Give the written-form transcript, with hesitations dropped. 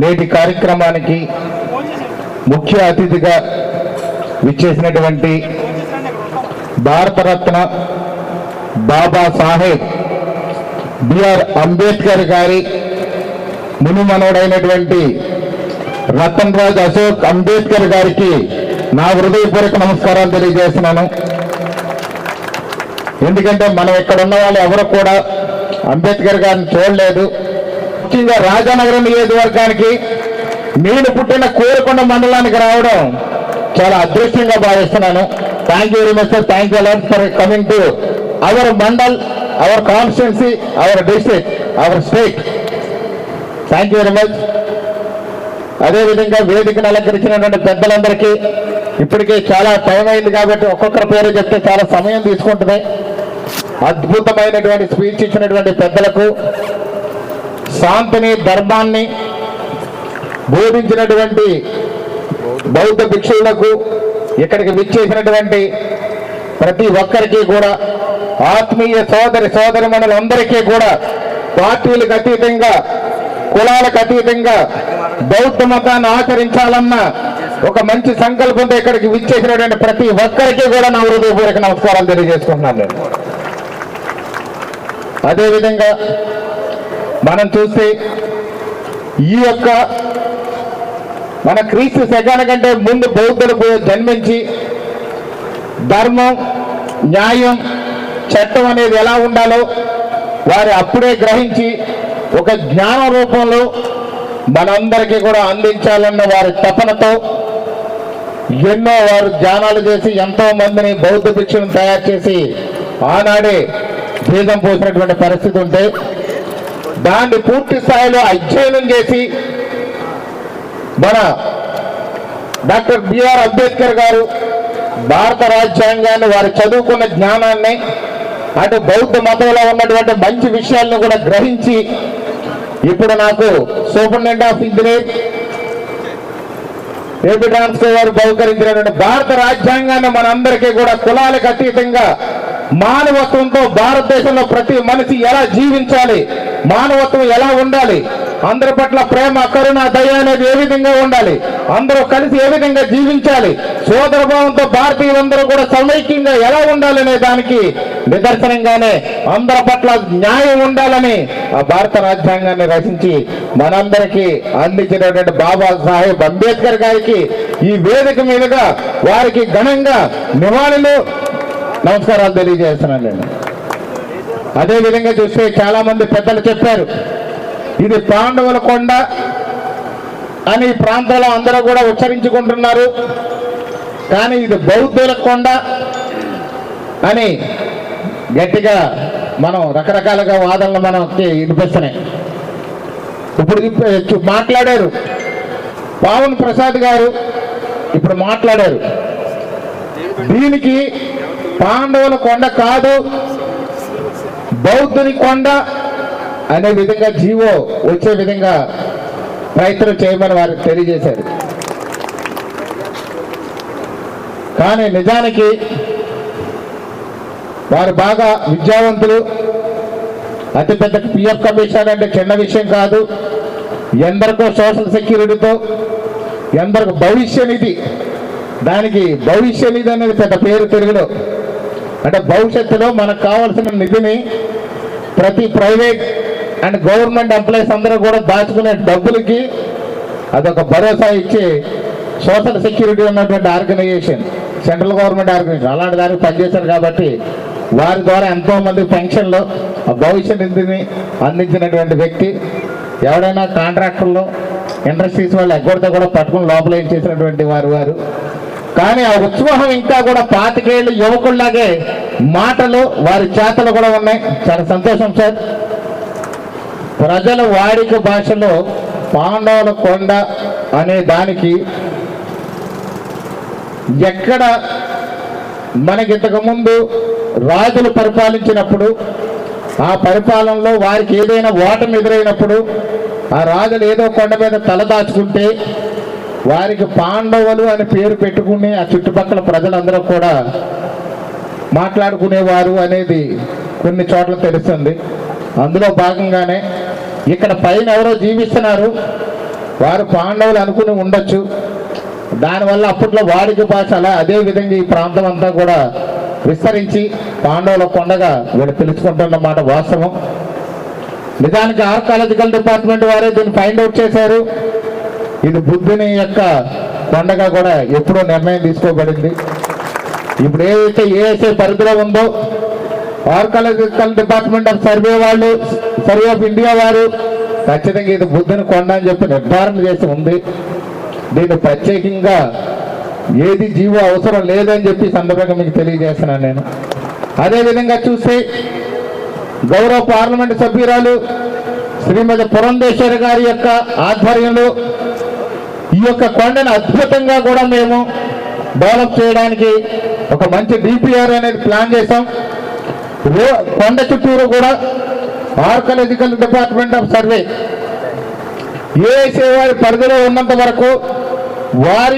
నేటి కార్యక్రమానికి ముఖ్య అతిథిగా విచ్చేసినటువంటి భారతరత్న బాబాసాహెబ్ బిఆర్ అంబేద్కర్ గారి మునుమనుడైనటువంటి రతన్ రాజ్ అశోక్ అంబేద్కర్ గారికి నా హృదయపూర్వక నమస్కారాలు తెలియజేస్తున్నాను. ఎందుకంటే మనం ఇక్కడ ఉన్న వాళ్ళు ఎవరు కూడా అంబేద్కర్ గారిని చూడలేదు. ముఖ్యంగా రాజానగరం నియోజకవర్గానికి నేను పుట్టిన కోరుకొండ మండలానికి రావడం చాలా అదృష్టంగా భావిస్తున్నాను. Thank you very much sir. Thank you a lot for coming to our mandal, our constituency, our district, our state. Thank you very much. అదేవిధంగా వేదికను అలంకరించినటువంటి పెద్దలందరికీ ఇప్పటికే చాలా టైం అయింది కాబట్టి ఒక్కొక్కరి పేరు చెప్తే చాలా సమయం తీసుకుంటుంది. అద్భుతమైనటువంటి స్పీచ్ ఇచ్చినటువంటి పెద్దలకు, శాంతిని ధర్మాన్ని బోధించినటువంటి బౌద్ధ భిక్షువులకు, ఇక్కడికి విచ్చేసినటువంటి ప్రతి ఒక్కరికి కూడా, ఆత్మీయ సోదరిమణులందరికీ కూడా, పార్టీలకు అతీతంగా కులాలకు అతీతంగా బౌద్ధ మతాన్ని ఆచరించాలన్న ఒక మంచి సంకల్పంతో ఇక్కడికి విచ్చేసినటువంటి ప్రతి ఒక్కరికి కూడా నా హృదయపూర్వక నమస్కారాలు తెలియజేసుకుంటున్నాను నేను. అదేవిధంగా మనం చూస్తే ఈ యొక్క మన క్రీస్తు శకాల కంటే ముందు బౌద్ధులు జన్మించి ధర్మం, న్యాయం, చట్టం అనేది ఎలా ఉండాలో వారు అప్పుడే గ్రహించి ఒక జ్ఞాన రూపంలో మనందరికీ కూడా అందించాలన్న వారి తపనతో ఎన్నో వారు ధ్యానాలు చేసి ఎంతో మందిని బౌద్ధ భిక్షులను తయారు చేసి ఆనాడే భేదం పోసినటువంటి పరిస్థితి ఉంటే దాన్ని పూర్తి స్థాయిలో అధ్యయనం చేసి మన డాక్టర్ బిఆర్ అంబేద్కర్ గారు భారత రాజ్యాంగాన్ని వారు చదువుకున్న జ్ఞానాన్ని అటు బౌద్ధ మతంలో ఉన్నటువంటి మంచి విషయాలను కూడా గ్రహించి ఇప్పుడు నాకు superintendent of engineer AP transport గారు బహుకరించినటువంటి భారత రాజ్యాంగాన్ని మనందరికీ కూడా కులాలకు అతీతంగా మానవత్వంతో భారతదేశంలో ప్రతి మనిషి ఎలా జీవించాలి, మానవత్వం ఎలా ఉండాలి, అందరి పట్ల ప్రేమ, కరుణ, దయ అనేది ఏ విధంగా ఉండాలి, అందరూ కలిసి ఏ విధంగా జీవించాలి, సోదరభావంతో భారతీయులందరూ కూడా సమైక్యంగా ఎలా ఉండాలనే దానికి నిదర్శనంగానే అందరి పట్ల న్యాయం ఉండాలని ఆ భారత రాజ్యాంగాన్ని రచించి మనందరికీ అందించినటువంటి బాబాసాహెబ్ అంబేద్కర్ గారికి ఈ వేదిక మీదుగా వారికి ఘనంగా నివాళులు నమస్కారాలు తెలియజేస్తున్నాను నేను. అదేవిధంగా చూస్తే చాలా మంది పెద్దలు చెప్పారు ఇది పాండవుల కొండ అని ఈ ప్రాంతంలో అందరూ కూడా ఉచ్చరించుకుంటున్నారు, కానీ ఇది బౌద్ధుల కొండ అని గట్టిగా మనం రకరకాలుగా వాదనలు మనకి వినిపిస్తున్నాయి. ఇప్పుడు మాట్లాడారు పావన్ ప్రసాద్ గారు, ఇప్పుడు మాట్లాడారు దీనికి పాండవుల కొండ కాదు బౌద్ధుని కొండ అనే విధంగా జీవో వచ్చే విధంగా ప్రయత్నం చేయమని వారికి తెలియజేశారు. కానీ నిజానికి వారు బాగా విద్యావంతులు, అతిపెద్ద పిఎఫ్ కమిషన్ అంటే చిన్న విషయం కాదు, ఎందరికో సోషల్ సెక్యూరిటీతో, ఎందరికో భవిష్య నిధి, దానికి భవిష్య నిధి అనేది పెద్ద పేరు తెలుగులో. అంటే భవిష్యత్తులో మనకు కావాల్సిన నిధిని ప్రతి ప్రైవేట్ అండ్ గవర్నమెంట్ ఎంప్లాయీస్ అందరూ కూడా దాచుకునే డబ్బులకి అదొక భరోసా ఇచ్చి సోషల్ సెక్యూరిటీ ఉన్నటువంటి ఆర్గనైజేషన్, సెంట్రల్ గవర్నమెంట్ ఆర్గనైజేషన్ అలాంటి దానికి పనిచేశారు కాబట్టి వారి ద్వారా ఎంతోమంది పెన్షన్లు ఆ భవిష్య నిధిని అందించినటువంటి వ్యక్తి. ఎవడైనా కాంట్రాక్టర్లు, ఇండస్ట్రీస్ వాళ్ళు ఎగ్గొడితే కూడా పట్టుకుని లోపల ఏం చేసినటువంటి వారు. కానీ ఆ ఉత్సాహం ఇంకా కూడా 25 ఏళ్ళు యువకుల్లాగే మాటలు వారి చేతలు కూడా ఉన్నాయి. చాలా సంతోషం సార్. ప్రజల వాడిక భాషలో పాండవుల కొండ అనే దానికి ఎక్కడ మనకి ఇంతకుముందు రాజులు పరిపాలించినప్పుడు ఆ పరిపాలనలో వారికి ఏదైనా ఓటమి ఎదురైనప్పుడు ఆ రాజులు ఏదో కొండ మీద తలదాచుకుంటే వారికి పాండవులు అని పేరు పెట్టుకుని ఆ చుట్టుపక్కల ప్రజలందరూ కూడా మాట్లాడుకునేవారు అనేది కొన్ని చోట్ల తెలుస్తుంది. అందులో భాగంగానే ఇక్కడ పైన ఎవరో జీవిస్తున్నారు, వారు పాండవులు అనుకుని ఉండొచ్చు. దానివల్ల అప్పట్లో వాడిక భాష అలా అదే విధంగా ఈ ప్రాంతం అంతా కూడా విస్తరించి పాండవుల కొండగా వీళ్ళు పిలుచుకుంటున్నమాట వాస్తవం. నిజానికి ఆర్కాలజికల్ డిపార్ట్మెంట్ వారే దీన్ని ఫైండ్ అవుట్ చేశారు. ఇది బుద్ధుని యొక్క కొండగా కూడా ఎప్పుడో నిర్ణయం తీసుకోబడింది. ఇప్పుడు ఏదైతే ఏఎస్ఐ పరిధిలో ఉందో ఆర్కాలజికల్ డిపార్ట్మెంట్ ఆఫ్ సర్వే వాళ్ళు, సర్వే ఆఫ్ ఇండియా వారు ఖచ్చితంగా ఇది బుద్ధుని కొండ అని చెప్పి నిర్ధారణ చేసి ఉంది. దీన్ని ప్రత్యేకంగా ఏది జీవో అవసరం లేదని చెప్పి సందర్భంగా మీకు తెలియజేస్తున్నాను నేను. అదేవిధంగా చూస్తే గౌరవ పార్లమెంటు సభ్యురాలు శ్రీమతి పురంధేశ్వరి గారి యొక్క ఆధ్వర్యంలో ఈ యొక్క కొండను అద్భుతంగా కూడా మేము డెవలప్ చేయడానికి ఒక మంచి డిపిఆర్ అనేది ప్లాన్ చేశాం. కొండ చుట్టూరు కూడా archaeological department of survey ASI వారి పరిధిలో ఉన్నంత వరకు వారి